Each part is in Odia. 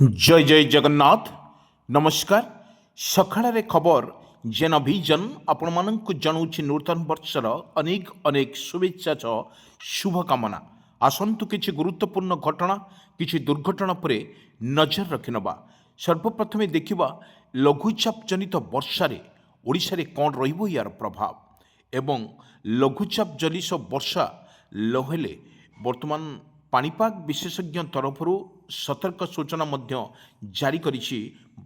जय जय जगन्नाथ नमस्कार सकाळे खबर जेन अभिजन आपण मानक जनाऊँ नूतन वर्षर अनेक अनेक शुभेच्छा शुभकामना आसतु किछि गुरुत्वपूर्ण घटना किछि दुर्घटना पर नजर रखिनबा। सर्वप्रथमे देखिबा लघुचाप जनित वर्षारे ओडिशा रे कौन रहिबो यार प्रभाव एवं लघुचाप जनित वर्षा लहेले वर्तमान पाणीपाग विशेषज्ञ तरफରୁ सतर्क सूचना मध्य जारी करिछि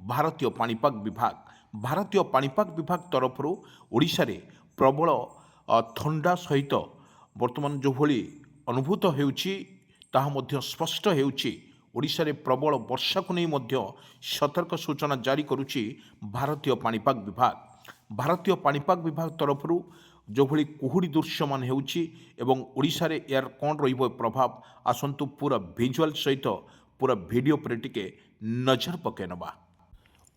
भारतीय पाणीपाग विभाग। भारतीय पाणीपाग विभाग तरफରୁ ओडिशा रे प्रबल थंडा सहित वर्तमान जो भली अनुभूत हेउछि ताहा मध्य स्पष्ट हेउछि। ओडिशा रे प्रबल वर्षा को नहीं मध्य सतर्क सूचना जारी करुछि भारतीय पाणीपाग विभाग। भारतीय पाणीपाग विभाग तरफରୁ जो भली कुहुड़ी दृश्यमान हेउछि एवं ओडिशा रे यार कौन रहिबो प्रभाव आसंतु पूरा विजुअल सहित पूरा वीडियो पर टिके नजर पकेनबा।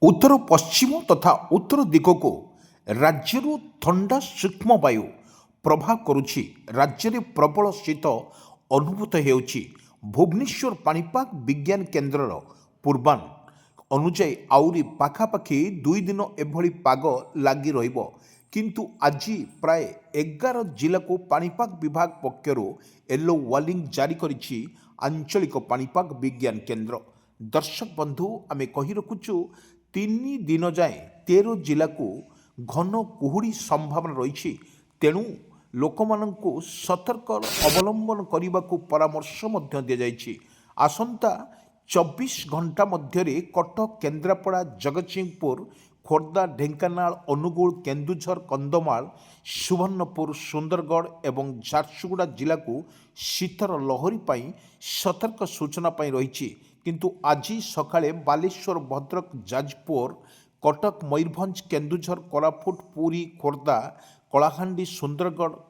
उत्तर पश्चिम तथा उत्तर दिग को राज्य ठंडा सूक्ष्म वायु प्रभाव करुछि। राज्य रे प्रबल शीत अनुभूत हेउछि। भुवनेश्वर पाणीपाग विज्ञान केन्द्रर पूर्वान अनुजाई आउरी पाखापाखि 2 दिन एभली पाग लागी रहिबो किंतु आज प्राय 11 जिला को पाणीपाग विभाग पक्षर येलो वार्निंग जारी करिछि आंचलिक पाणीपाग विज्ञान केन्द्र। दर्शक बंधु आमे कहि रखुछु 3 दिन जाए 13 जिला को घन कुहुड़ी संभावना रही तेणु लोकमानंकु सतर्क अवलंबन करने को परामर्श मध्य दिया जाइछि। आसंता 24 घंटा मध्य कटक केन्द्रापड़ा जगतसिंहपुर खोर्धा ढेंकानाल अनुगुल केन्दुझर कंधमाल सुवर्णपुर सुंदरगढ़ एवं झारसुगुड़ा जिला को शीतर लहरी पाई सतर्क सूचना पाई रही किंतु आज सकाळे बालेश्वर भद्रक जाजपुर कटक मयूरभंज केन्दुझर कोरापुट पुरी खोर्धा कलाहांडी सुंदरगढ़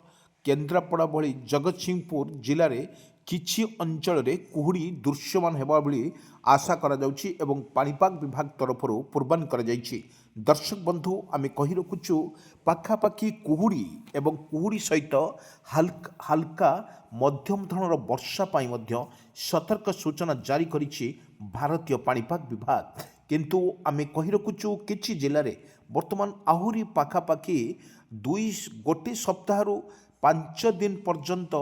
केन्द्रापड़ा भली जगतसिंहपुर जिले में किछि अंचल रे कुहुड़ी दृश्यमान हेबा भली आशा करा जाउछि एवं पाणीपाग विभाग तरफରୁ पूर्वान करा जाइछि। दर्शक बंधु आमे कहि रखुछु पाखापाखि कुहुड़ी एवं कुहुड़ी सहित हल्का मध्यम धरणर वर्षा पाई मध्य सतर्क सूचना जारी करिछि भारतीय पाणीपाग विभाग। किंतु आमे कहि रखुछु किछि जिल्ला रे वर्तमान आहुरी पाखापाखि गोटे सप्ताह 5 दिन पर्यंत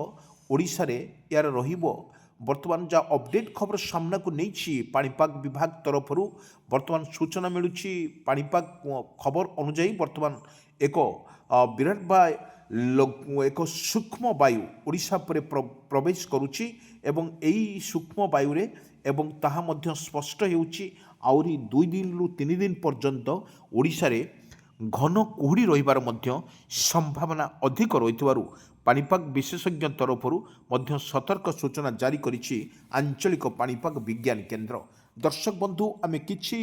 ओडिशा रे यार रहिबो वर्तमान जा अपडेट खबर सामना को नहीं पाणीपाग विभाग तरफରୁ वर्तमान सूचना मिलुछि। पाणीपाग खबर अनुଯାयी वर्तमान एक विराट एक सूक्ष्म वायु ओडिशा पर प्रवेश करुछि एवं एई सूक्ष्म वायु रे एवं ताहा मध्य स्पष्ट हेउछि आउरी 2 दिन रु 3 दिन पर्यंत ओडिशा रे घन कुहुड़ी रहिबार मध्य संभावना अधिक रहितबारु पाणीपाग विशेषज्ञ तरफରୁ मध्य सतर्क सूचना जारी करिछि आंचलिक पाणीपाग विज्ञान केन्द्र। दर्शक बंधु आमे किछि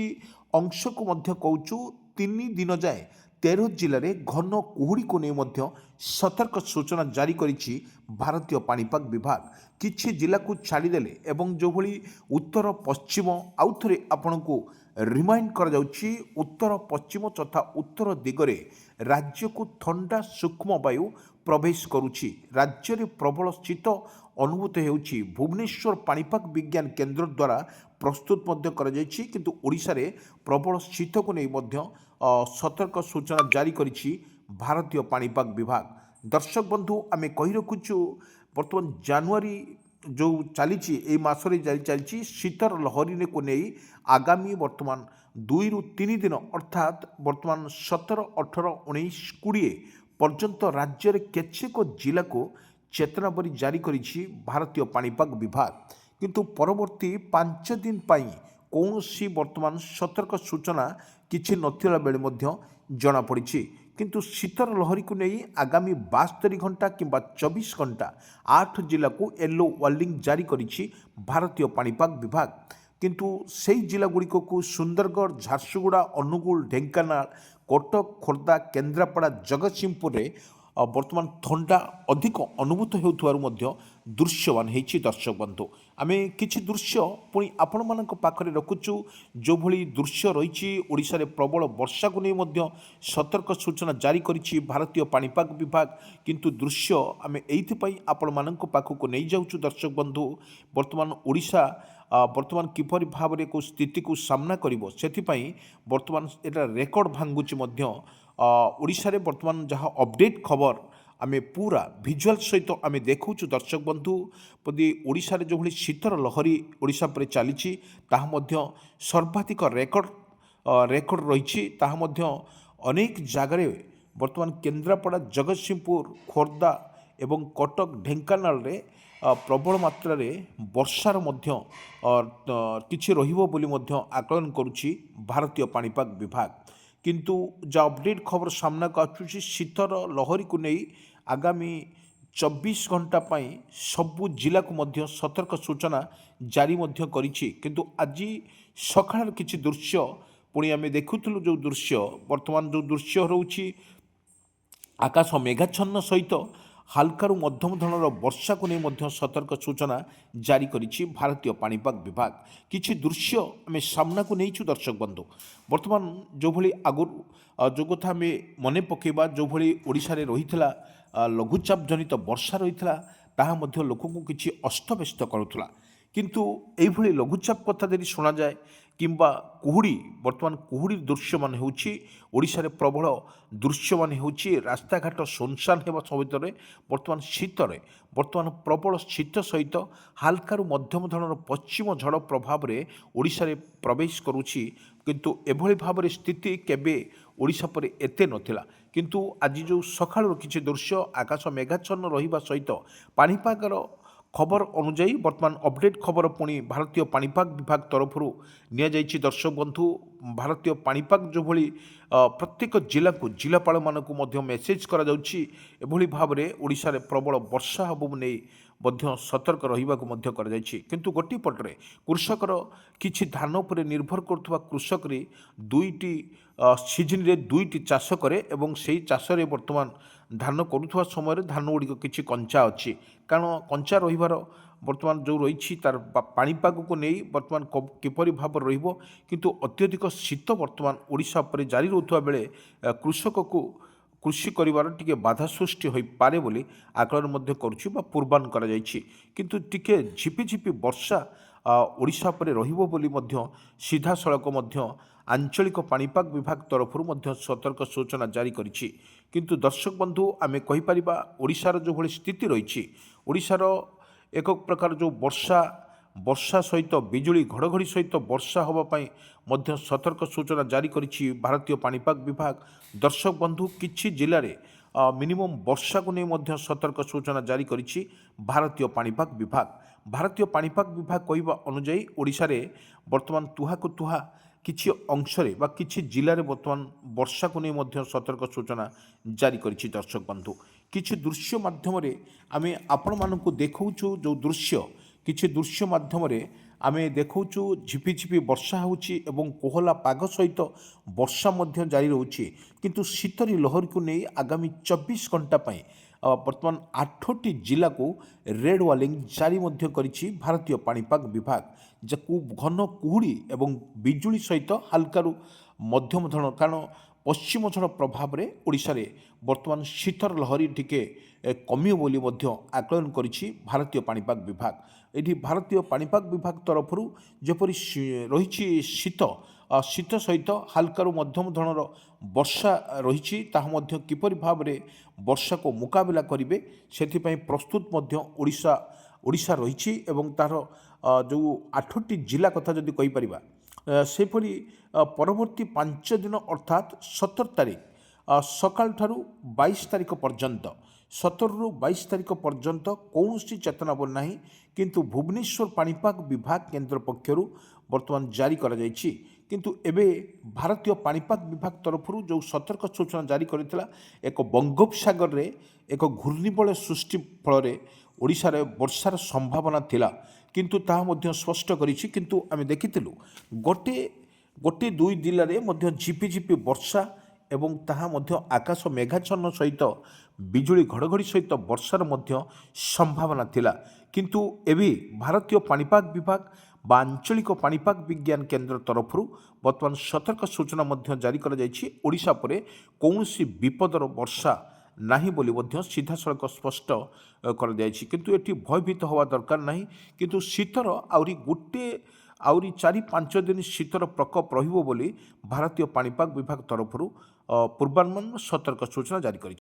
अंश को मध्य कहूछु 3 दिन जाए 13 जिले में घन कुहुड़ी को नहीं मध्य सतर्क सूचना जारी करिछि भारतीय पाणीपाग विभाग। किछि जिला को छाड़देले एवं जो भली उत्तर पश्चिम आउ थे आपण को रिमाइंड करा जाउछि उत्तर पश्चिम तथा उत्तर दिगरे राज्य को ठंडा सूक्ष्म वायु प्रवेश करुछि। राज्य रे प्रबल शीत अनुभूत हेउछि। भुवनेश्वर पाणीपाग विज्ञान केन्द्र द्वारा प्रस्तुत मध्य करा जाइछि किंतु ओडिशा रे प्रबल शीत को नहीं मध्य सतर्क सूचना जारी करिछि भारतीय पाणीपाग विभाग। दर्शक बंधु आमे कहि रखुछु वर्तमान जनवरी जो चली ए मासरे जारी चली शीतर लहरी को नहीं आगामी वर्तमान 2 रु 3 दिन अर्थात वर्तमान 17, 18, 19, 20 पर्यंत राज्य रे केचेक जिला को चेतनावली जारी करिछि भारतीय पाणीपाग विभाग किंतु परवर्ती 5 दिन पाई कौनसी वर्तमान सतर्क सूचना किछि नथिला बेले मध्य जଣା पड़िछि किंतु शीतर लहरी को नहीं आगामी 72 घंटा किंबा 24 घंटा 8 जिला को येलो वार्निंग जारी करिछि भारतीय पाणीपाग विभाग किंतु सेही जिला गुड़िक को सुंदरगढ़ झारसुगुड़ा अनुगुल ढेंकानाल कटक खोर्धा केन्द्रापड़ा जगतसिंहपुर रे ବର୍ତ୍ତମାନ ଥଣ୍ଡା ଅଧିକ ଅନୁଭୂତ ହେଉଥିବାରୁ ମଧ୍ୟ ଦୃଶ୍ୟମାନ ହେଇଛି ଦର୍ଶକ ବନ୍ଧୁ। ଆମେ କିଛି ଦୃଶ୍ୟ ପୁଣି ଆପଣମାନଙ୍କ ପାଖରେ ରଖୁଛୁ, ଯେଉଁଭଳି ଦୃଶ୍ୟ ରହିଛି। ଓଡ଼ିଶାରେ ପ୍ରବଳ ବର୍ଷାକୁ ନେଇ ମଧ୍ୟ ସତର୍କ ସୂଚନା ଜାରି କରିଛି ଭାରତୀୟ ପାଣିପାଗ ବିଭାଗ। କିନ୍ତୁ ଦୃଶ୍ୟ ଆମେ ଏଇଥିପାଇଁ ଆପଣମାନଙ୍କ ପାଖକୁ ନେଇଯାଉଛୁ ଦର୍ଶକ ବନ୍ଧୁ। ବର୍ତ୍ତମାନ ଓଡ଼ିଶା ବର୍ତ୍ତମାନ କିପରି ଭାବରେ କେଉଁ ସ୍ଥିତିକୁ ସାମ୍ନା କରିବ, ସେଥିପାଇଁ ବର୍ତ୍ତମାନ ଏଟା ରେକର୍ଡ଼ ଭାଙ୍ଗୁଛି ମଧ୍ୟ। ଓଡ଼ିଶାରେ ବର୍ତ୍ତମାନ ଯାହା ଅପଡେଟ୍ ଖବର ଆମେ ପୁରା ଭିଜୁଆଲ ସହିତ ଆମେ ଦେଖାଉଛୁ ଦର୍ଶକ ବନ୍ଧୁ। ଯଦି ଓଡ଼ିଶାରେ ଯେଉଁଭଳି ଶୀତର ଲହରୀ ଓଡ଼ିଶା ଉପରେ ଚାଲିଛି, ତାହା ମଧ୍ୟ ସର୍ବାଧିକ ରେକର୍ଡ଼ ରହିଛି। ତାହା ମଧ୍ୟ ଅନେକ ଜାଗାରେ ବର୍ତ୍ତମାନ କେନ୍ଦ୍ରାପଡ଼ା, ଜଗତସିଂହପୁର, ଖୋର୍ଦ୍ଧା ଏବଂ କଟକ, ଢେଙ୍କାନାଳରେ ପ୍ରବଳ ମାତ୍ରାରେ ବର୍ଷାର ମଧ୍ୟ କିଛି ରହିବ ବୋଲି ମଧ୍ୟ ଆକଳନ କରୁଛି ଭାରତୀୟ ପାଣିପାଗ ବିଭାଗ। କିନ୍ତୁ ଯାହା ଅପଡେଟ୍ ଖବର ସାମ୍ନାକୁ ଆସୁଛି, ଶୀତର ଲହରୀକୁ ନେଇ ଆଗାମୀ 24 ଘଣ୍ଟା ପାଇଁ ସବୁ ଜିଲ୍ଲାକୁ ମଧ୍ୟ ସତର୍କ ସୂଚନା ଜାରି ମଧ୍ୟ କରିଛି। କିନ୍ତୁ ଆଜି ସକାଳର କିଛି ଦୃଶ୍ୟ ପୁଣି ଆମେ ଦେଖୁଥିଲୁ, ଯେଉଁ ଦୃଶ୍ୟ ବର୍ତ୍ତମାନ ଯେଉଁ ଦୃଶ୍ୟ ରହୁଛି, ଆକାଶ ମେଘାଚ୍ଛନ୍ନ ସହିତ ହାଲକାରୁ ମଧ୍ୟମ ଧରଣର ବର୍ଷାକୁ ନେଇ ମଧ୍ୟ ସତର୍କ ସୂଚନା ଜାରି କରିଛି ଭାରତୀୟ ପାଣିପାଗ ବିଭାଗ। କିଛି ଦୃଶ୍ୟ ଆମେ ସାମ୍ନାକୁ ନେଇଛୁ ଦର୍ଶକ ବନ୍ଧୁ। ବର୍ତ୍ତମାନ ଯେଉଁଭଳି ଆଗରୁ ଯେଉଁ କଥା ଆମେ ମନେ ପକାଇବା, ଯେଉଁଭଳି ଓଡ଼ିଶାରେ ରହିଥିଲା ଲଘୁଚାପ ଜନିତ ବର୍ଷା ରହିଥିଲା, ତାହା ମଧ୍ୟ ଲୋକଙ୍କୁ କିଛି ଅସ୍ତବ୍ୟସ୍ତ କରୁଥିଲା। କିନ୍ତୁ ଏଇଭଳି ଲଘୁଚାପ କଥା ଯଦି ଶୁଣାଯାଏ କିମ୍ବା କୁହୁଡ଼ି, ବର୍ତ୍ତମାନ କୁହୁଡ଼ି ଦୃଶ୍ୟମାନ ହେଉଛି ଓଡ଼ିଶାରେ, ପ୍ରବଳ ଦୃଶ୍ୟମାନ ହେଉଛି। ରାସ୍ତାଘାଟ ଶୂନଶାନ ହେବା ସମୟରେ ବର୍ତ୍ତମାନ ଶୀତରେ, ବର୍ତ୍ତମାନ ପ୍ରବଳ ଶୀତ ସହିତ ହାଲକାରୁ ମଧ୍ୟମ ଧରଣର ପଶ୍ଚିମ ଝଡ଼ ପ୍ରଭାବରେ ଓଡ଼ିଶାରେ ପ୍ରବେଶ କରୁଛି। କିନ୍ତୁ ଏଭଳି ଭାବରେ ସ୍ଥିତି କେବେ ଓଡ଼ିଶା ପରେ ଏତେ ନଥିଲା। କିନ୍ତୁ ଆଜି ଯେଉଁ ସକାଳର କିଛି ଦୃଶ୍ୟ, ଆକାଶ ମେଘାଚ୍ଛନ୍ନ ରହିବା ସହିତ ପାଣିପାଗର ଖବର ଅନୁଯାୟୀ ବର୍ତ୍ତମାନ ଅପଡେଟ୍ ଖବର ପୁଣି ଭାରତୀୟ ପାଣିପାଗ ବିଭାଗ ତରଫରୁ ନିଆଯାଇଛି ଦର୍ଶକ ବନ୍ଧୁ। ଭାରତୀୟ ପାଣିପାଗ ଯେଉଁଭଳି ପ୍ରତ୍ୟେକ ଜିଲ୍ଲାପାଳମାନଙ୍କୁ ମଧ୍ୟ ମେସେଜ୍ କରାଯାଉଛି, ଏଭଳି ଭାବରେ ଓଡ଼ିଶାରେ ପ୍ରବଳ ବର୍ଷା ହେବ ନେଇ ମଧ୍ୟ ସତର୍କ ରହିବାକୁ ମଧ୍ୟ କରାଯାଇଛି। କିନ୍ତୁ ଗୋଟିଏ ପଟରେ କୃଷକର କିଛି ଧାନ ଉପରେ ନିର୍ଭର କରୁଥିବା କୃଷକରେ ଦୁଇଟି ସିଜନରେ ଦୁଇଟି ଚାଷ କରେ ଏବଂ ସେହି ଚାଷରେ ବର୍ତ୍ତମାନ ଧାନ କରୁଥିବା ସମୟରେ ଧାନ ଗୁଡ଼ିକ କିଛି କଞ୍ଚା ଅଛି। କାରଣ କଞ୍ଚା ରହିବାର ବର୍ତ୍ତମାନ ଯେଉଁ ରହିଛି ତାର ପାଣିପାଗକୁ ନେଇ ବର୍ତ୍ତମାନ କିପରି ଭାବରେ ରହିବ। କିନ୍ତୁ ଅତ୍ୟଧିକ ଶୀତ ବର୍ତ୍ତମାନ ଓଡ଼ିଶା ଉପରେ ଜାରି ରହୁଥିବା ବେଳେ କୃଷକକୁ କୃଷି କରିବାର ଟିକେ ବାଧା ସୃଷ୍ଟି ହୋଇପାରେ ବୋଲି ଆକଳନ ମଧ୍ୟ କରୁଛି ବା ପୂର୍ବାନ କରାଯାଇଛି। କିନ୍ତୁ ଟିକେ ଝିପିଝିପି ବର୍ଷା ଓଡ଼ିଶା ଉପରେ ରହିବ ବୋଲି ମଧ୍ୟ ସିଧାସଳଖ ମଧ୍ୟ ଆଞ୍ଚଳିକ ପାଣିପାଗ ବିଭାଗ ତରଫରୁ ମଧ୍ୟ ସତର୍କ ସୂଚନା ଜାରି କରିଛି। କିନ୍ତୁ ଦର୍ଶକ ବନ୍ଧୁ, ଆମେ କହିପାରିବା ଓଡ଼ିଶାର ଯେଉଁଭଳି ସ୍ଥିତି ରହିଛି, ଓଡ଼ିଶାର ଏକ ପ୍ରକାର ଯେଉଁ ବର୍ଷା ସହିତ ବିଜୁଳି ଘଡ଼ଘଡ଼ି ସହିତ ବର୍ଷା ହେବା ପାଇଁ ମଧ୍ୟ ସତର୍କ ସୂଚନା ଜାରି କରିଛି ଭାରତୀୟ ପାଣିପାଗ ବିଭାଗ। ଦର୍ଶକ ବନ୍ଧୁ, କିଛି ଜିଲ୍ଲାରେ ମିନିମମ୍ ବର୍ଷାକୁ ନେଇ ମଧ୍ୟ ସତର୍କ ସୂଚନା ଜାରି କରିଛି ଭାରତୀୟ ପାଣିପାଗ ବିଭାଗ। ଭାରତୀୟ ପାଣିପାଗ ବିଭାଗ କହିବା ଅନୁଯାୟୀ ଓଡ଼ିଶାରେ ବର୍ତ୍ତମାନ ତୁହାକୁ ତୁହା କିଛି ଅଂଶରେ ବା କିଛି ଜିଲ୍ଲାରେ ବର୍ତ୍ତମାନ ବର୍ଷାକୁ ନେଇ ମଧ୍ୟ ସତର୍କ ସୂଚନା ଜାରି କରିଛି ଦର୍ଶକ ବନ୍ଧୁ। କିଛି ଦୃଶ୍ୟ ମାଧ୍ୟମରେ ଆମେ ଆପଣମାନଙ୍କୁ ଦେଖାଉଛୁ, ଯେଉଁ ଦୃଶ୍ୟ କିଛି ଦୃଶ୍ୟ ମାଧ୍ୟମରେ ଆମେ ଦେଖାଉଛୁ ଝିପିଝିପି ବର୍ଷା ହେଉଛି ଏବଂ କୋହଲା ପାଗ ସହିତ ବର୍ଷା ମଧ୍ୟ ଜାରି ରହୁଛି। କିନ୍ତୁ ଶୀତରୀ ଲହରୀକୁ ନେଇ ଆଗାମୀ 24 ଘଣ୍ଟା ପାଇଁ ବର୍ତ୍ତମାନ 8ଟି ଜିଲ୍ଲାକୁ ରେଡ୍ ୱାର୍ଣ୍ଣିଂ ଜାରି ମଧ୍ୟ କରିଛି ଭାରତୀୟ ପାଣିପାଗ ବିଭାଗ। ଯାକୁ ଘନ କୁହୁଡ଼ି ଏବଂ ବିଜୁଳି ସହିତ ହାଲକାରୁ ମଧ୍ୟମ ଧରଣ, କାରଣ ପଶ୍ଚିମ ଝଡ଼ ପ୍ରଭାବରେ ଓଡ଼ିଶାରେ ବର୍ତ୍ତମାନ ଶୀତର ଲହରୀ ଟିକେ କମିବ ବୋଲି ମଧ୍ୟ ଆକଳନ କରିଛି ଭାରତୀୟ ପାଣିପାଗ ବିଭାଗ। ଏଠି ଭାରତୀୟ ପାଣିପାଗ ବିଭାଗ ତରଫରୁ ଯେପରି ରହିଛି ଶୀତ ସହିତ ହାଲକାରୁ ମଧ୍ୟମ ଧରଣର ବର୍ଷା ରହିଛି, ତାହା ମଧ୍ୟ କିପରି ଭାବରେ ବର୍ଷାକୁ ମୁକାବିଲା କରିବେ ସେଥିପାଇଁ ପ୍ରସ୍ତୁତ ମଧ୍ୟ ଓଡ଼ିଶା ରହିଛି। ଏବଂ ତାର ଯେଉଁ 8ଟି ଜିଲ୍ଲା କଥା ଯଦି କହିପାରିବା, ସେହିପରି ପରବର୍ତ୍ତୀ 5 ଦିନ ଅର୍ଥାତ୍ 17 ତାରିଖ ସକାଳଠାରୁ 22 ତାରିଖ ପର୍ଯ୍ୟନ୍ତ, 17ରୁ 22 ତାରିଖ ପର୍ଯ୍ୟନ୍ତ କୌଣସି ଚେତନାବଳୀ ନାହିଁ। କିନ୍ତୁ ଭୁବନେଶ୍ୱର ପାଣିପାଗ ବିଭାଗ କେନ୍ଦ୍ର ପକ୍ଷରୁ ବର୍ତ୍ତମାନ ଜାରି କରାଯାଇଛି। କିନ୍ତୁ ଏବେ ଭାରତୀୟ ପାଣିପାଗ ବିଭାଗ ତରଫରୁ ଯେଉଁ ସତର୍କ ସୂଚନା ଜାରି କରିଥିଲା, ଏକ ବଙ୍ଗୋପସାଗରରେ ଏକ ଘୂର୍ଣ୍ଣିବଳୟ ସୃଷ୍ଟି ଫଳରେ ଓଡ଼ିଶାରେ ବର୍ଷାର ସମ୍ଭାବନା ଥିଲା, କିନ୍ତୁ ତାହା ମଧ୍ୟ ସ୍ପଷ୍ଟ କରିଛି। କିନ୍ତୁ ଆମେ ଦେଖିଥିଲୁ ଗୋଟେ ଦୁଇ ଜିଲ୍ଲାରେ ମଧ୍ୟ ଝିପିଝିପି ବର୍ଷା ଏବଂ ତାହା ମଧ୍ୟ ଆକାଶ ମେଘାଚ୍ଛନ୍ନ ସହିତ ବିଜୁଳି ଘଡ଼ଘଡ଼ି ସହିତ ବର୍ଷାର ମଧ୍ୟ ସମ୍ଭାବନା ଥିଲା। କିନ୍ତୁ ଏବେ ଭାରତୀୟ ପାଣିପାଗ ବିଭାଗ ବା ଆଞ୍ଚଳିକ ପାଣିପାଗ ବିଜ୍ଞାନ କେନ୍ଦ୍ର ତରଫରୁ ବର୍ତ୍ତମାନ ସତର୍କ ସୂଚନା ମଧ୍ୟ ଜାରି କରାଯାଇଛି। ଓଡ଼ିଶା ପରେ କୌଣସି ବିପଦର ବର୍ଷା ନାହିଁ ବୋଲି ମଧ୍ୟ ସିଧାସଳଖ ସ୍ପଷ୍ଟ କରାଯାଇଛି। କିନ୍ତୁ ଏଠି ଭୟଭୀତ ହେବା ଦରକାର ନାହିଁ। କିନ୍ତୁ ଶୀତର ଆହୁରି 4-5 ଦିନ ଶୀତର ପ୍ରକୋପ ରହିବ ବୋଲି ଭାରତୀୟ ପାଣିପାଗ ବିଭାଗ ତରଫରୁ ପୂର୍ବାନୁମାନ ସତର୍କ ସୂଚନା ଜାରି କରିଛି।